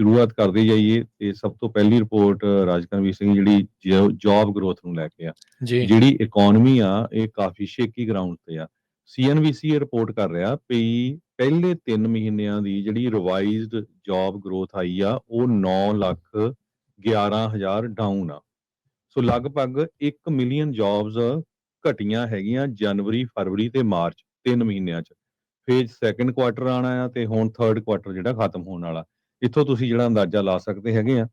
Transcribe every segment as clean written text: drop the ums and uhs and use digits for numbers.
ਸ਼ੁਰੂਆਤ ਕਰਦੇ ਜਾਈਏ ਤੇ ਸਭ ਤੋਂ ਪਹਿਲੀ ਰਿਪੋਰਟ ਰਾਜਕਰਮਵੀਰ ਸਿੰਘ ਜਿਹੜੀ ਜੌਬ ਗਰੋਥ ਨੂੰ ਲੈ ਕੇ ਆ। ਜੀ ਜਿਹੜੀ ਇਕਨੋਮੀ ਆ ਇਹ ਕਾਫੀ ਸ਼ੇਕੀ ਗਰਾਊਂਡ ਤੇ ਆ। CNBC ਰਿਪੋਰਟ ਕਰ ਰਿਹਾ ਵੀ ਪਹਿਲੇ 3 ਮਹੀਨਿਆਂ ਦੀ ਜਿਹੜੀ ਰਿਵਾਈਜ਼ਡ ਜੌਬ ਗਰੋਥ ਆਈ ਆ ਉਹ 9,11,000 ਡਾਊਨ ਆ। ਸੋ ਲਗਭਗ 1 ਮਿਲੀਅਨ ਜੌਬਸ ਘਟੀਆਂ ਹੈਗੀਆਂ ਜਨਵਰੀ, ਫਰਵਰੀ ਤੇ ਮਾਰਚ 3 ਮਹੀਨਿਆਂ 'ਚ। ਫਿਰ ਸੈਕੰਡ ਕੁਆਟਰ ਆਉਣਾ ਆ ਤੇ ਹੁਣ ਥਰਡ ਕੁਆਟਰ ਜਿਹੜਾ ਖਤਮ ਹੋਣ ਵਾਲਾ। ਇੱਥੋਂ ਤੁਸੀਂ ਜਿਹੜਾ ਅੰਦਾਜ਼ਾ ਲਾ ਸਕਦੇ ਹੈਗੇ ਆ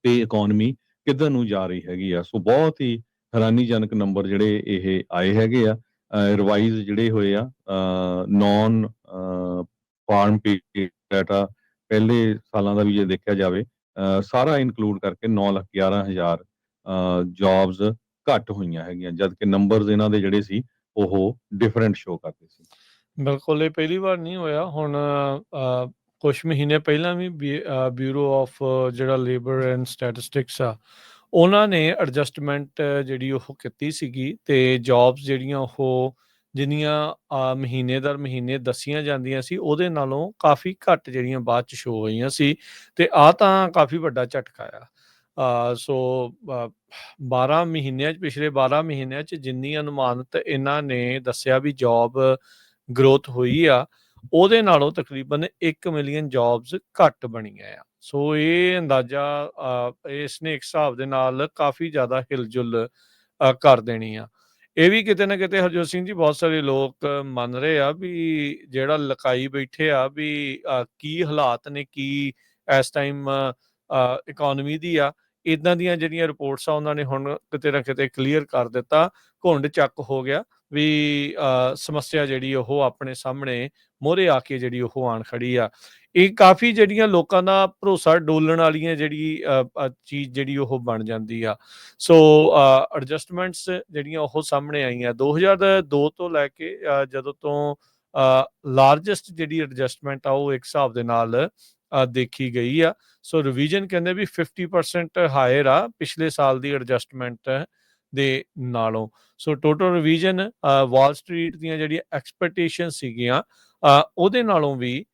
ਤੇ ਇਕਨੋਮੀ ਕਿੱਧਰ ਨੂੰ ਜਾ ਰਹੀ ਹੈਗੀ ਆ। ਸੋ ਬਹੁਤ ਹੀ ਹੈਰਾਨੀਜਨਕ ਨੰਬਰ ਜਿਹੜੇ ਇਹ ਆਏ ਹੈਗੇ ਆ। ਰਿਵਾਈਜ਼ ਜਿਹੜੇ ਹੋਏ ਆ ਨੌਨ ਫਾਰਮ ਪੇ ਡਾਟਾ ਪਹਿਲੇ ਸਾਲਾਂ ਦਾ ਵੀ ਜੇ ਦੇਖਿਆ ਜਾਵੇ ਸਾਰਾ ਇਨਕਲੂਡ ਕਰਕੇ 9,11,000 ਜੌਬਸ ਘੱਟ ਹੋਈਆਂ ਹੈਗੀਆਂ, ਜਦ ਕਿ ਨੰਬਰਸ ਇਹਨਾਂ ਦੇ ਜਿਹੜੇ ਸੀ ਉਹ ਡਿਫਰੈਂਟ ਸ਼ੋ ਕਰਦੇ ਸੀ। ਬਿਲਕੁਲ ਇਹ ਪਹਿਲੀ ਵਾਰ ਨਹੀਂ ਹੋਇਆ। ਹੁਣ ਕੁਛ ਮਹੀਨੇ ਪਹਿਲਾਂ ਵੀ ਬਿਊਰੋ ਆਫ ਜਿਹੜਾ ਲੇਬਰ ਐਂਡ ਸਟੈਟਿਸਟਿਕਸ ਆ ਉਹਨਾਂ ਨੇ ਐਡਜਸਟਮੈਂਟ ਜਿਹੜੀ ਉਹ ਕੀਤੀ ਸੀਗੀ ਤੇ ਜੌਬਸ ਜਿਹੜੀਆਂ ਉਹ ਜਿੰਨੀਆਂ ਮਹੀਨੇ ਦਰ ਮਹੀਨੇ ਦੱਸੀਆਂ ਜਾਂਦੀਆਂ ਸੀ ਉਹਦੇ ਨਾਲੋਂ ਕਾਫੀ ਘੱਟ ਜਿਹੜੀਆਂ ਬਾਅਦ 'ਚ ਸ਼ੋ ਹੋਈਆਂ ਸੀ ਤੇ ਆਹ ਤਾਂ ਕਾਫੀ ਵੱਡਾ ਝਟਕਾ ਆ। ਸੋ 12 ਮਹੀਨਿਆਂ 'ਚ ਪਿਛਲੇ 12 ਮਹੀਨਿਆਂ 'ਚ ਜਿੰਨੀ ਅਨੁਮਾਨਿਤ ਇਹਨਾਂ ਨੇ ਦੱਸਿਆ ਵੀ ਜੌਬ ਗਰੋਥ ਹੋਈ ਆ ਉਹਦੇ ਨਾਲੋਂ ਤਕਰੀਬਨ 1 ਮਿਲੀਅਨ ਜੌਬਸ ਘੱਟ ਬਣੀਆਂ ਆ। ਸੋ ਇਹ ਅੰਦਾਜ਼ਾ ਇਸਨੇ ਇੱਕ ਹਿਸਾਬ ਦੇ ਨਾਲ ਕਾਫੀ ਜ਼ਿਆਦਾ ਹਿਲਜੁਲ ਕਰ ਦੇਣੀ ਆ। ਇਹ ਵੀ ਕਿਤੇ ਨਾ ਕਿਤੇ ਹਰਜੋਤ ਸਿੰਘ ਜੀ ਬਹੁਤ ਸਾਰੇ ਲੋਕ ਮੰਨ ਰਹੇ ਆ ਵੀ ਜਿਹੜਾ ਲਕਾਈ ਬੈਠੇ ਆ ਵੀ ਕੀ ਹਾਲਾਤ ਨੇ, ਕੀ ਇਸ ਟਾਈਮ ਇਕਨੋਮੀ ਦੀ ਆ। ਇੱਦਾਂ ਦੀਆਂ ਜਿਹੜੀਆਂ ਰਿਪੋਰਟਸ ਆ ਉਹਨਾਂ ਨੇ ਹੁਣ ਕਿਤੇ ਨਾ ਕਿਤੇ ਕਲੀਅਰ ਕਰ ਦਿੱਤਾ, ਘੁੰਡ ਚੱਕ ਹੋ ਗਿਆ ਵੀ ਸਮੱਸਿਆ ਜਿਹੜੀ ਉਹ ਆਪਣੇ ਸਾਹਮਣੇ ਮੋਹਰੇ ਆ ਕੇ ਜਿਹੜੀ ਉਹ ਆਣ ਖੜੀ ਆ। ਇਹ ਕਾਫੀ ਜਿਹੜੀਆਂ ਲੋਕਾਂ ਦਾ ਭਰੋਸਾ ਡੋਲਣ ਵਾਲੀਆਂ ਜਿਹੜੀ ਚੀਜ਼ ਜਿਹੜੀ ਉਹ ਬਣ ਜਾਂਦੀ ਆ। ਸੋ ਐਡਜਸਟਮੈਂਟਸ ਜਿਹੜੀਆਂ ਉਹ ਸਾਹਮਣੇ ਆਈਆਂ 2002 ਤੋਂ ਲੈ ਕੇ ਜਦੋਂ ਤੋਂ ਲਾਰਜੈਸਟ ਜਿਹੜੀ ਐਡਜਸਟਮੈਂਟ ਆ ਉਹ ਇੱਕ ਹਿਸਾਬ ਦੇ ਨਾਲ ਦੇਖੀ ਗਈ ਆ। ਸੋ ਰਿਵੀਜ਼ਨ ਕਹਿੰਦੇ ਵੀ 50% ਹਾਇਰ ਆ ਪਿਛਲੇ ਸਾਲ ਦੀ ਐਡਜਸਟਮੈਂਟ ਦੇ ਨਾਲੋਂ। ਸੋ ਟੋਟਲ ਰਿਵੀਜ਼ਨ ਵਾਲ ਸਟਰੀਟ ਦੀਆਂ ਜਿਹੜੀਆਂ ਐਕਸਪੈਕਟੇਸ਼ਨ ਸੀਗੀਆਂ ਉਹਦੇ ਨਾਲੋਂ ਵੀ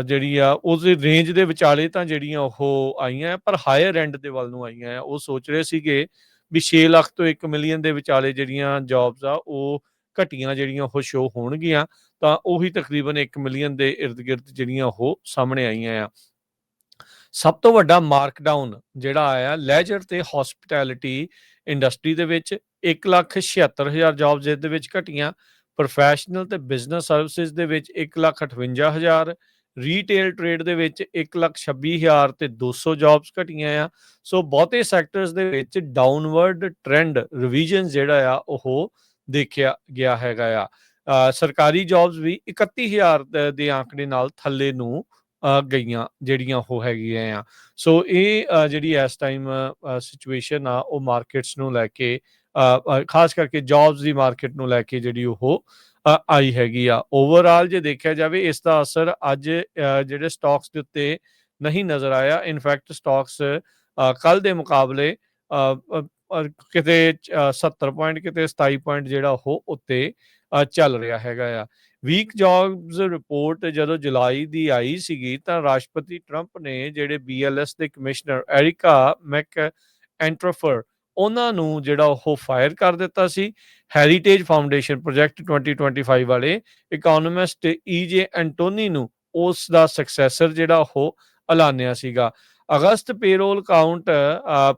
ਜਿਹੜੀ ਆ ਉਹਦੇ ਰੇਂਜ ਦੇ ਵਿਚਾਲੇ ਤਾਂ ਜਿਹੜੀਆਂ ਉਹ ਆਈਆਂ ਪਰ ਹਾਇਰ ਐਂਡ ਦੇ ਵੱਲ ਨੂੰ ਆਈਆਂ ਆ। ਉਹ ਸੋਚ ਰਹੇ ਸੀਗੇ ਵੀ 6 ਲੱਖ ਤੋਂ 1 ਮਿਲੀਅਨ ਦੇ ਵਿਚਾਲੇ ਜਿਹੜੀਆਂ ਜੌਬਸ ਆ ਉਹ ਘਟੀਆਂ ਜਿਹੜੀਆਂ ਉਹ ਸ਼ੋ ਹੋਣਗੀਆਂ ਤਾਂ ਉਹੀ ਤਕਰੀਬਨ 1 ਮਿਲੀਅਨ ਦੇ ਇਰਦ ਗਿਰਦ ਜਿਹੜੀਆਂ ਉਹ ਸਾਹਮਣੇ ਆਈਆਂ ਆ। ਸਭ ਤੋਂ ਵੱਡਾ ਮਾਰਕਡਾਊਨ ਜਿਹੜਾ ਆਇਆ ਲੈਜਰ ਤੇ ਹੌਸਪਿਟੈਲਿਟੀ ਇੰਡਸਟਰੀ ਦੇ ਵਿੱਚ 1,76,000 ਜੌਬਸ ਇਹਦੇ ਵਿੱਚ ਘਟੀਆਂ। ਪ੍ਰੋਫੈਸ਼ਨਲ ਤੇ ਬਿਜ਼ਨਸ ਸਰਵਿਸਿਜ਼ ਦੇ ਵਿੱਚ 1,58,000, ਰੀਟੇਲ ਟ੍ਰੇਡ ਦੇ ਵਿੱਚ 1,26,000 ਤੇ 200 ਜੌਬਸ ਘਟੀਆਂ ਆ। ਸੋ ਬਹੁਤੇ ਸੈਕਟਰਸ ਦੇ ਵਿੱਚ ਡਾਊਨਵਰਡ ਟ੍ਰੈਂਡ ਰਿਵੀਜ਼ਨ ਜਿਹੜਾ ਆ ਉਹ ਦੇਖਿਆ ਗਿਆ ਹੈਗਾ ਆ। ਸਰਕਾਰੀ ਜੌਬਸ ਵੀ 31,000 ਦੇ ਆંકੜੇ ਨਾਲ ਥੱਲੇ ਨੂੰ ਗਈਆਂ ਜਿਹੜੀਆਂ ਉਹ ਹੈਗੀਆਂ ਆ। ਸੋ ਇਹ ਜਿਹੜੀ ਇਸ ਟਾਈਮ ਸਿਚੁਏਸ਼ਨ ਆ ਉਹ ਮਾਰਕੀਟਸ ਨੂੰ ਲੈ ਕੇ ਖਾਸ ਕਰਕੇ ਜੌਬਸ ਦੀ ਮਾਰਕੀਟ ਨੂੰ ਲੈ ਕੇ ਜਿਹੜੀ ਉਹ ਆਈ ਹੈਗੀ ਆ। ਓਵਰਆਲ ਜੇ ਦੇਖਿਆ ਜਾਵੇ ਇਸ ਦਾ ਅਸਰ ਅੱਜ ਜਿਹੜੇ ਸਟਾਕਸ ਦੇ ਉੱਤੇ ਨਹੀਂ ਨਜ਼ਰ ਆਇਆ। ਇਨਫੈਕਟ ਸਟਾਕਸ ਕੱਲ ਦੇ ਮੁਕਾਬਲੇ ਕਿਤੇ 70 ਪੁਆਇੰਟ ਕਿਤੇ 27 ਪੁਆਇੰਟ ਜਿਹੜਾ ਉਹ ਉੱਤੇ ਚੱਲ ਰਿਹਾ ਹੈਗਾ ਆ। ਵੀਕ ਜੌਬਸ ਰਿਪੋਰਟ ਜਦੋਂ ਜੁਲਾਈ ਦੀ ਆਈ ਸੀਗੀ ਤਾਂ ਰਾਸ਼ਟਰਪਤੀ ਟਰੰਪ ਨੇ ਜਿਹੜੇ BLS ਦੇ ਕਮਿਸ਼ਨਰ ਐਰਿਕਾ ਮੈਕਐਂਟਰਫਰ ਉਹਨਾਂ ਨੂੰ ਜਿਹੜਾ ਉਹ ਫਾਇਰ ਕਰ ਦਿੱਤਾ ਸੀ। ਹੈਰੀਟੇਜ ਫਾਊਂਡੇਸ਼ਨ ਪ੍ਰੋਜੈਕਟ 2025 ਵਾਲੇ ਇਕੋਨੋਮਿਸਟ EJ ਐਂਟੋਨੀ ਨੂੰ ਉਸ ਦਾ ਸਕਸੈਸਰ ਜਿਹੜਾ ਉਹ ਐਲਾਨਿਆ ਸੀਗਾ। ਅਗਸਤ ਪੇਰੋਲ ਕਾਊਂਟ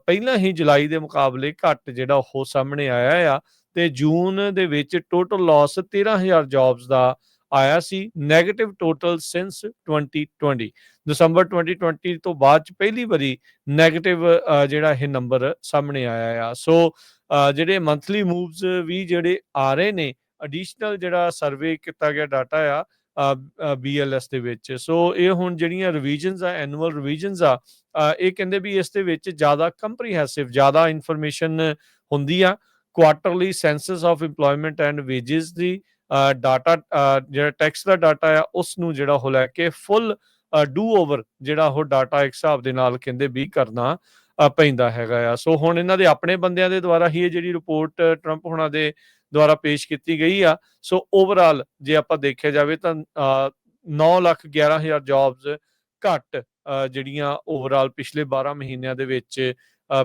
ਪਹਿਲਾਂ ਹੀ ਜੁਲਾਈ ਦੇ ਮੁਕਾਬਲੇ ਘੱਟ ਜਿਹੜਾ ਉਹ ਸਾਹਮਣੇ ਆਇਆ ਆ ਤੇ ਜੂਨ ਦੇ ਵਿੱਚ ਟੋਟਲ ਲਾਸ 13,000 ਜੌਬਸ ਦਾ ਆਇਆ ਸੀ। ਨੈਗੇਟਿਵ ਟੋਟਲ ਸਿੰਸ 2020 ਦਸੰਬਰ 2020 ਤੋਂ ਬਾਅਦ ਚ ਪਹਿਲੀ ਵਾਰੀ ਨੈਗੇਟਿਵ ਜਿਹੜਾ ਇਹ ਨੰਬਰ ਸਾਹਮਣੇ ਆਇਆ ਆ। ਸੋ ਜਿਹੜੇ ਮੰਥਲੀ ਮੂਵਸ ਵੀ ਜਿਹੜੇ ਆ ਰਹੇ ਨੇ ਐਡੀਸ਼ਨਲ ਜਿਹੜਾ ਸਰਵੇ ਕੀਤਾ ਗਿਆ ਡਾਟਾ ਆ BLS ਦੇ ਵਿੱਚ। ਸੋ ਇਹ ਹੁਣ ਜਿਹੜੀਆਂ ਰਿਵੀਜ਼ਨਸ ਆ ਐਨੂਅਲ ਰਿਵੀਜ਼ਨਸ ਆ ਇਹ ਕਹਿੰਦੇ ਵੀ ਇਸ ਦੇ ਵਿੱਚ ਜ਼ਿਆਦਾ ਕੰਪਰੀਹੈਂਸਿਵ ਜ਼ਿਆਦਾ ਇਨਫੋਰਮੇਸ਼ਨ ਹੁੰਦੀ ਆ। ਕੁਆਰਟਰਲੀ senses of employment and wages the data ਜਿਹੜਾ ਟੈਕਸ ਦਾ ਡਾਟਾ ਆ ਉਸ ਨੂੰ ਜਿਹੜਾ ਉਹ ਲੈ ਕੇ ਫੁੱਲ ਡੂ ਓਵਰ ਜਿਹੜਾ ਉਹ ਡਾਟਾ ਇੱਕ ਹਿਸਾਬ ਦੇ ਨਾਲ ਕਹਿੰਦੇ ਵੀ ਕਰਨਾ ਪੈਂਦਾ ਹੈਗਾ ਆ। ਸੋ ਹੁਣ ਇਹਨਾਂ ਦੇ ਆਪਣੇ ਬੰਦਿਆਂ ਦੇ ਦੁਆਰਾ ਹੀ ਇਹ ਜਿਹੜੀ ਰਿਪੋਰਟ ਟਰੰਪ ਹੋਣਾ ਦੇ ਦੁਆਰਾ ਪੇਸ਼ ਕੀਤੀ ਗਈ ਆ। ਸੋ ਓਵਰਆਲ ਜੇ ਆਪਾਂ ਦੇਖਿਆ ਜਾਵੇ ਤਾਂ 9,11,000 ਜੌਬਸ ਘੱਟ ਜਿਹੜੀਆਂ ਓਵਰਆਲ ਪਿਛਲੇ 12 ਮਹੀਨਿਆਂ ਦੇ ਵਿੱਚ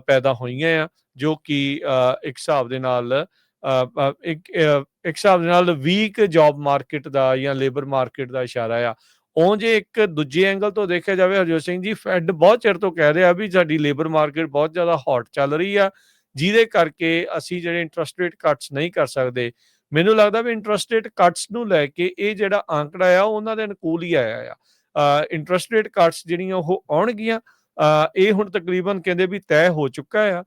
ਪੈਦਾ ਹੋਈਆਂ ਆ, ਜੋ ਕਿ ਇੱਕ ਹਿਸਾਬ ਦੇ ਨਾਲ ਇੱਕ ਹਿਸਾਬ ਦੇ ਨਾਲ ਵੀਕ ਜੌਬ ਮਾਰਕੀਟ ਦਾ ਜਾਂ ਲੇਬਰ ਮਾਰਕੀਟ ਦਾ ਇਸ਼ਾਰਾ ਆ। ਉਂਝ ਇੱਕ ਦੂਜੇ ਐਂਗਲ ਤੋਂ ਦੇਖਿਆ ਜਾਵੇ ਹਰਜੋਤ ਸਿੰਘ ਜੀ, ਫੈਡ ਬਹੁਤ ਚਿਰ ਤੋਂ ਕਹਿ ਰਿਹਾ ਵੀ ਸਾਡੀ ਲੇਬਰ ਮਾਰਕੀਟ ਬਹੁਤ ਜ਼ਿਆਦਾ ਹੌਟ ਚੱਲ ਰਹੀ ਆ, ਜਿਹਦੇ ਕਰਕੇ ਅਸੀਂ ਜਿਹੜੇ ਇੰਟਰਸਟ ਰੇਟ ਕੱਟਸ ਨਹੀਂ ਕਰ ਸਕਦੇ। ਮੈਨੂੰ ਲੱਗਦਾ ਵੀ ਇੰਟਰਸਟ ਰੇਟ ਕੱਟਸ ਨੂੰ ਲੈ ਕੇ ਇਹ ਜਿਹੜਾ ਆંકੜਾ ਆ ਉਹਨਾਂ ਦੇ ਅਨੁਕੂਲ ਹੀ ਆਇਆ ਆ। ਇੰਟਰਸਟ ਰੇਟ ਕੱਟਸ ਜਿਹੜੀਆਂ ਉਹ ਆਉਣਗੀਆਂ, ਇਹ ਹੁਣ ਤਕਰੀਬਨ ਕਹਿੰਦੇ ਵੀ ਤੈਅ ਹੋ ਚੁੱਕਾ ਆ।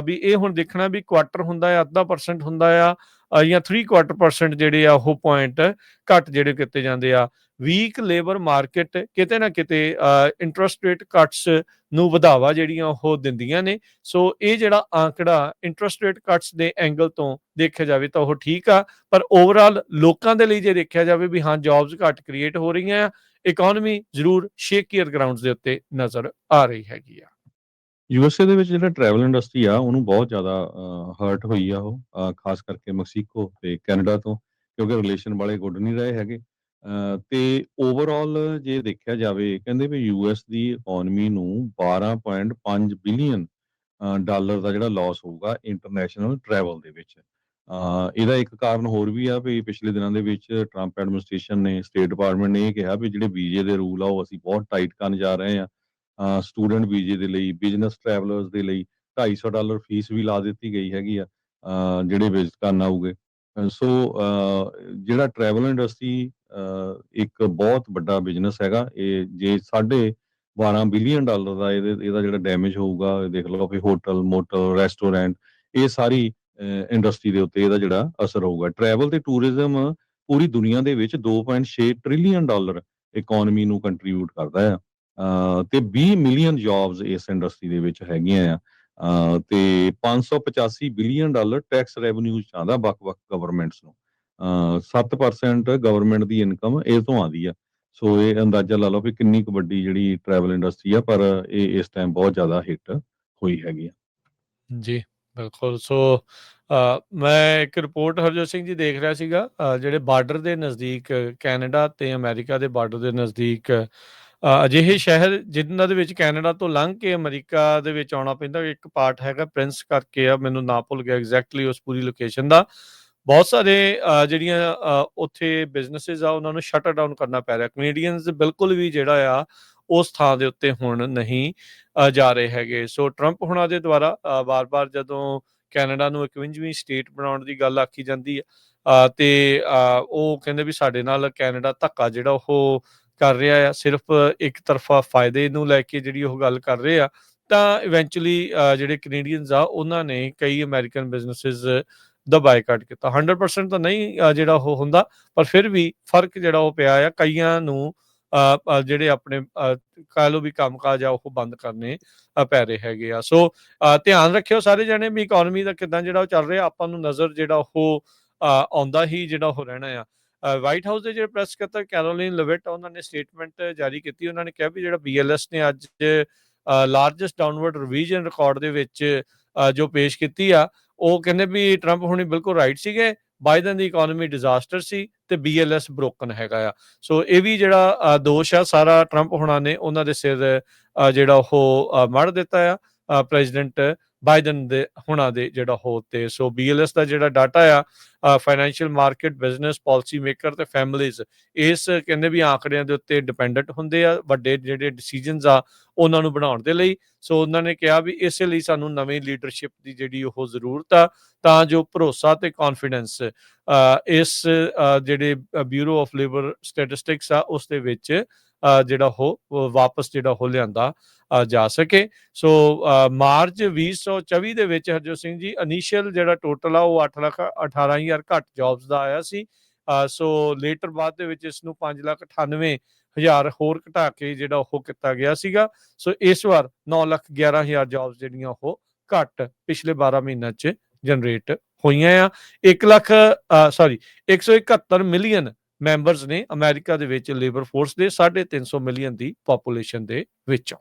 ਵੀ ਇਹ ਹੁਣ ਦੇਖਣਾ ਵੀ ਕੁਆਟਰ ਹੁੰਦਾ ਆ, ਅੱਧਾ % ਹੁੰਦਾ ਆ, ਜਾਂ 3/4% ਜਿਹੜੇ ਆ ਉਹ ਪੁਆਇੰਟ ਘੱਟ ਜਿਹੜੇ ਕੀਤੇ ਜਾਂਦੇ ਆ। ਵੀਕ ਲੇਬਰ ਮਾਰਕੀਟ ਕਿਤੇ ਨਾ ਕਿਤੇ ਇੰਟਰਸਟ ਰੇਟ ਕੱਟਸ ਨੂੰ ਵਧਾਵਾ ਜਿਹੜੀਆਂ ਉਹ ਦਿੰਦੀਆਂ ਨੇ। ਸੋ ਇਹ ਜਿਹੜਾ ਆંકੜਾ ਇੰਟਰਸਟ ਰੇਟ ਕੱਟਸ ਦੇ ਐਂਗਲ ਤੋਂ ਦੇਖਿਆ ਜਾਵੇ ਤਾਂ ਉਹ ਠੀਕ ਆ, ਪਰ ਓਵਰਆਲ ਲੋਕਾਂ ਦੇ ਲਈ ਜੇ ਦੇਖਿਆ ਜਾਵੇ ਵੀ ਹਾਂ ਜੌਬਸ ਘੱਟ ਕ੍ਰੀਏਟ ਹੋ ਰਹੀਆਂ ਆ, ਇਕਨੋਮੀ ਜ਼ਰੂਰ ਸ਼ੇਕੀਅਰ ਗਰਾਊਂਡਸ ਦੇ ਉੱਤੇ ਨਜ਼ਰ ਆ ਰਹੀ ਹੈਗੀ ਆ। ਯੂਐਸਏ ਦੇ ਵਿੱਚ ਜਿਹੜਾ ਟਰੈਵਲ ਇੰਡਸਟਰੀ ਆ ਉਹਨੂੰ ਬਹੁਤ ਜ਼ਿਆਦਾ ਹਰਟ ਹੋਈ ਆ ਉਹ, ਖਾਸ ਕਰਕੇ ਮੈਕਸੀਕੋ ਤੇ ਕੈਨੇਡਾ ਤੋਂ, ਕਿਉਂਕਿ ਰਿਲੇਸ਼ਨ ਵਾਲੇ ਗੁੱਡ ਨਹੀਂ ਰਹੇ ਹੈਗੇ। ਤੇ ਓਵਰਆਲ ਜੇ ਦੇਖਿਆ ਜਾਵੇ ਕਹਿੰਦੇ ਵੀ ਯੂਐਸ ਦੀ ਇਕਨੋਮੀ ਨੂੰ 12.5 ਬਿਲੀਅਨ ਡਾਲਰ ਦਾ ਜਿਹੜਾ ਲਾਸ ਹੋਊਗਾ ਇੰਟਰਨੈਸ਼ਨਲ ਟਰੈਵਲ ਦੇ ਵਿੱਚ। ਇਹਦਾ ਇੱਕ ਕਾਰਨ ਹੋਰ ਵੀ ਆ ਵੀ ਪਿਛਲੇ ਦਿਨਾਂ ਦੇ ਵਿੱਚ ਟਰੰਪ ਐਡਮਿਨਿਸਟ੍ਰੇਸ਼ਨ ਨੇ, ਸਟੇਟ ਡਿਪਾਰਟਮੈਂਟ ਨੇ ਇਹ ਕਿਹਾ ਵੀ ਜਿਹੜੇ ਵੀਜ਼ੇ ਦੇ ਰੂਲ ਆ ਉਹ ਅਸੀਂ ਬਹੁਤ ਟਾਈਟ ਕਰਨ ਜਾ ਰਹੇ ਆ। ਸਟੂਡੈਂਟ ਵੀਜ਼ੇ ਦੇ ਲਈ, ਬਿਜ਼ਨਸ ਟਰੈਵਲਰਸ ਦੇ ਲਈ $250 ਫੀਸ ਵੀ ਲਾ ਦਿੱਤੀ ਗਈ ਹੈਗੀ ਆ, ਜਿਹੜੇ ਵਿਜ਼ਿਟ ਕਰਨ ਆਊਗੇ। ਸੋ ਜਿਹੜਾ ਟਰੈਵਲ ਇੰਡਸਟਰੀ ਇੱਕ ਬਹੁਤ ਵੱਡਾ ਬਿਜ਼ਨਸ ਹੈਗਾ। ਇਹ ਜੇ 12.5 ਬਿਲੀਅਨ ਡਾਲਰ ਦਾ ਇਹਦਾ ਜਿਹੜਾ ਡੈਮੇਜ ਹੋਊਗਾ, ਦੇਖ ਲਓ ਵੀ ਹੋਟਲ, ਮੋਟਲ, ਰੈਸਟੋਰੈਂਟ, ਇਹ ਸਾਰੀ ਇੰਡਸਟਰੀ ਦੇ ਉੱਤੇ ਇਹਦਾ ਜਿਹੜਾ ਅਸਰ ਹੋਊਗਾ। ਟਰੈਵਲ ਤੇ ਟੂਰਿਜ਼ਮ ਪੂਰੀ ਦੁਨੀਆ ਦੇ ਵਿੱਚ $2.6 ਟ੍ਰਿਲੀਅਨ ਇਕਨੋਮੀ ਨੂੰ ਕੰਟਰੀਬਿਊਟ ਕਰਦਾ ਆ। ਤੇ 20 ਮਿਲੀਅਨ ਜੌਬਸ ਇਸ ਇੰਡਸਟਰੀ ਦੇ ਵਿੱਚ ਹੈਗੀਆਂ ਆ। ਤੇ $585 ਬਿਲੀਅਨ ਟੈਕਸ ਰੈਵਨਿਊ ਆਉਂਦਾ ਵੱਖ-ਵੱਖ ਗਵਰਨਮੈਂਟਸ ਨੂੰ। 7% ਗਵਰਨਮੈਂਟ ਦੀ ਇਨਕਮ ਇਹ ਤੋਂ ਆਉਂਦੀ ਆ। ਸੋ ਇਹ ਅੰਦਾਜ਼ਾ ਲਾ ਲਓ ਵੀ ਕਿੰਨੀ ਕੁ ਵੱਡੀ ਜਿਹੜੀ ਟਰੈਵਲ ਇੰਡਸਟਰੀ ਆ, ਪਰ ਇਹ ਇਸ ਟਾਈਮ ਬਹੁਤ ਜ਼ਿਆਦਾ ਹਿੱਟ ਹੋਈ ਹੈਗੀ ਆ। ਜੀ, ਬਿਲਕੁਲ। ਸੋ ਮੈਂ ਇੱਕ ਰਿਪੋਰਟ ਹਰਜੋਤ ਸਿੰਘ ਜੀ ਦੇਖ ਰਿਹਾ ਸੀਗਾ, ਜਿਹੜੇ ਬਾਰਡਰ ਦੇ ਨਜ਼ਦੀਕ ਕੈਨੇਡਾ ਤੇ ਅਮਰੀਕਾ ਦੇ ਬਾਰਡਰ ਦੇ ਨਜ਼ਦੀਕ ਅਜਿਹੇ ਸ਼ਹਿਰ ਜਿਨ੍ਹਾਂ ਦੇ ਵਿੱਚ ਕੈਨੇਡਾ ਤੋਂ ਲੰਘ ਕੇ ਅਮਰੀਕਾ ਦੇ ਵਿੱਚ ਆਉਣਾ ਪੈਂਦਾ, ਇੱਕ ਪਾਰਟ ਹੈਗਾ ਪ੍ਰਿੰਸ ਕਰਕੇ ਆ, ਮੈਨੂੰ ਨਾਂ ਭੁੱਲ ਗਿਆ ਐਗਜ਼ੈਕਟਲੀ ਉਸ ਪੂਰੀ ਲੋਕੇਸ਼ਨ ਦਾ। ਬਹੁਤ ਸਾਰੇ ਜਿਹੜੀਆਂ ਉੱਥੇ ਬਿਜ਼ਨੈਸਿਸ ਆ ਉਹਨਾਂ ਨੂੰ ਸ਼ਟਰ ਡਾਊਨ ਕਰਨਾ ਪੈ ਰਿਹਾ। ਕੈਨੇਡੀਅਨਸ ਬਿਲਕੁਲ ਵੀ ਜਿਹੜਾ ਆ ਉਸ ਥਾਂ ਦੇ ਉੱਤੇ ਹੁਣ ਨਹੀਂ ਜਾ ਰਹੇ ਹੈਗੇ। ਸੋ ਟਰੰਪ ਹੁਣਾਂ ਦੇ ਦੁਆਰਾ ਵਾਰ-ਵਾਰ ਜਦੋਂ ਕੈਨੇਡਾ ਨੂੰ 51ਵੀਂ ਸਟੇਟ ਬਣਾਉਣ ਦੀ ਗੱਲ ਆਖੀ ਜਾਂਦੀ ਆ, ਤੇ ਉਹ ਕਹਿੰਦੇ ਵੀ ਸਾਡੇ ਨਾਲ ਕੈਨੇਡਾ ਧੱਕਾ ਜਿਹੜਾ ਉਹ ਕਰ ਰਿਹਾ ਆ, ਸਿਰਫ ਇੱਕ ਤਰਫਾ ਫਾਇਦੇ ਨੂੰ ਲੈ ਕੇ ਜਿਹੜੀ ਉਹ ਗੱਲ ਕਰ ਰਹੇ ਆ। ਤਾਂ ਇਵੈਂਚੁਅਲੀ ਜਿਹੜੇ ਕੈਨੇਡੀਅਨਸ ਆ ਉਹਨਾਂ ਨੇ ਕਈ ਅਮਰੀਕਨ ਬਿਜ਼ਨੈਸਿਸ ਦਾ ਬਾਈਕਾਟ ਕੀਤਾ। 100% ਤਾਂ ਨਹੀਂ ਜਿਹੜਾ ਉਹ ਹੁੰਦਾ, ਪਰ ਫਿਰ ਵੀ ਫਰਕ ਜਿਹੜਾ ਉਹ ਪਿਆ ਆ। ਕਈਆਂ ਨੂੰ ਜਿਹੜੇ ਆਪਣੇ ਕਹਿ ਲਓ ਵੀ ਕੰਮਕਾਜ ਆ ਉਹ ਬੰਦ ਕਰਨੇ ਪੈ ਰਹੇ ਹੈਗੇ ਆ। ਸੋ ਧਿਆਨ ਰੱਖਿਓ ਸਾਰੇ ਜਣੇ ਵੀ ਇਕਨੋਮੀ ਦਾ ਕਿੱਦਾਂ ਜਿਹੜਾ ਉਹ ਚੱਲ ਰਿਹਾ, ਆਪਾਂ ਨੂੰ ਨਜ਼ਰ ਜਿਹੜਾ ਉਹ ਆਉਂਦਾ ਹੀ ਜਿਹੜਾ ਉਹ ਰਹਿਣਾ ਆ। ਵਾਈਟ ਹਾਊਸ ਦੇ ਜਿਹੜੇ ਪ੍ਰੈਸ ਸਕੱਤਰ ਕੈਰੋਲਿਨ ਲਵਿਟ, ਉਹਨਾਂ ਨੇ ਸਟੇਟਮੈਂਟ ਜਾਰੀ ਕੀਤੀ। ਉਹਨਾਂ ਨੇ ਕਿਹਾ ਵੀ ਜਿਹੜਾ BLS ਨੇ ਅੱਜ ਲਾਰਜੈਸਟ ਡਾਊਨਵਰਡ ਰਿਵੀਜ਼ਨ ਰਿਕਾਰਡ ਦੇ ਵਿੱਚ ਜੋ ਪੇਸ਼ ਕੀਤੀ ਆ, ਉਹ ਕਹਿੰਦੇ ਵੀ ਟਰੰਪ ਹੁਣੀ ਬਿਲਕੁਲ ਰਾਈਟ ਸੀਗੇ, ਬਾਈਡਨ ਦੀ ਇਕਨੋਮੀ ਡਿਜ਼ਾਸਟਰ ਸੀ ਤੇ BLS ਬ੍ਰੋਕਨ ਹੈਗਾ ਆ। ਸੋ ਇਹ ਵੀ ਜਿਹੜਾ ਦੋਸ਼ ਆ ਸਾਰਾ ਟਰੰਪ ਹੁਣਾਂ ਨੇ ਉਹਨਾਂ ਦੇ ਸਿਰ ਜਿਹੜਾ ਉਹ ਮੜ ਦਿੱਤਾ ਆ ਪ੍ਰੈਜ਼ੀਡੈਂਟ ਬਾਈਡਨ ਦੇ ਹੁਣਾਂ ਦੇ ਜਿਹੜਾ ਹੋ ਤੇ। ਸੋ BLS ਦਾ ਜਿਹੜਾ ਡਾਟਾ ਆ financial market, business, policy maker ਤੇ ਫੈਮਲੀਜ਼, ਇਸ ਕਹਿੰਦੇ ਵੀ ਆંકੜਿਆਂ ਦੇ ਉੱਤੇ ਡਿਪੈਂਡੈਂਟ ਹੁੰਦੇ ਆ ਵੱਡੇ ਜਿਹੜੇ ਡਿਸੀਜਨਸ ਆ ਉਹਨਾਂ ਨੂੰ ਬਣਾਉਣ ਦੇ ਲਈ। ਸੋ ਉਹਨਾਂ ਨੇ ਕਿਹਾ ਵੀ ਇਸੇ ਲਈ ਸਾਨੂੰ ਨਵੀਂ ਲੀਡਰਸ਼ਿਪ ਦੀ ਜਿਹੜੀ ਉਹ ਜ਼ਰੂਰਤ ਆ, ਤਾਂ ਜੋ ਭਰੋਸਾ ਤੇ ਕੌਨਫੀਡੈਂਸ ਇਸ ਜਿਹੜੇ ਬਿਊਰੋ ਆਫ ਲੇਬਰ ਸਟੈਟਿਸਟਿਕਸ ਆ ਉਸ ਦੇ ਵਿੱਚ ਜਿਹੜਾ ਉਹ ਵਾਪਸ ਜਿਹੜਾ ਉਹ ਲਿਆਂਦਾ ਜਾ ਸਕੇ। ਸੋ ਮਾਰਚ 2024 ਦੇ ਵਿੱਚ ਹਰਜੋਤ ਸਿੰਘ ਜੀ ਇਨੀਸ਼ੀਅਲ ਜਿਹੜਾ ਟੋਟਲ ਆ ਉਹ 8,18,000 ਘੱਟ ਜੌਬਸ ਦਾ ਆਇਆ ਸੀ। ਸੋ ਲੇਟਰ ਬਾਅਦ ਦੇ ਵਿੱਚ ਇਸ ਨੂੰ 5,98,000 ਹੋਰ ਘਟਾ ਕੇ ਜਿਹੜਾ ਉਹ ਕੀਤਾ ਗਿਆ ਸੀਗਾ। ਸੋ ਇਸ ਵਾਰ 9,11,000 ਜੌਬਸ ਜਿਹੜੀਆਂ ਉਹ ਘੱਟ ਪਿਛਲੇ 12 ਮਹੀਨਿਆਂ 'ਚ ਜਨਰੇਟ ਹੋਈਆਂ ਆ। 171 ਮਿਲੀਅਨ ਮੈਂਬਰਸ ਨੇ ਅਮਰੀਕਾ ਦੇ ਵਿੱਚ ਲੇਬਰ ਫੋਰਸ ਦੇ 350 ਮਿਲੀਅਨ ਦੀ ਪਾਪੂਲੇਸ਼ਨ ਦੇ ਵਿੱਚੋਂ।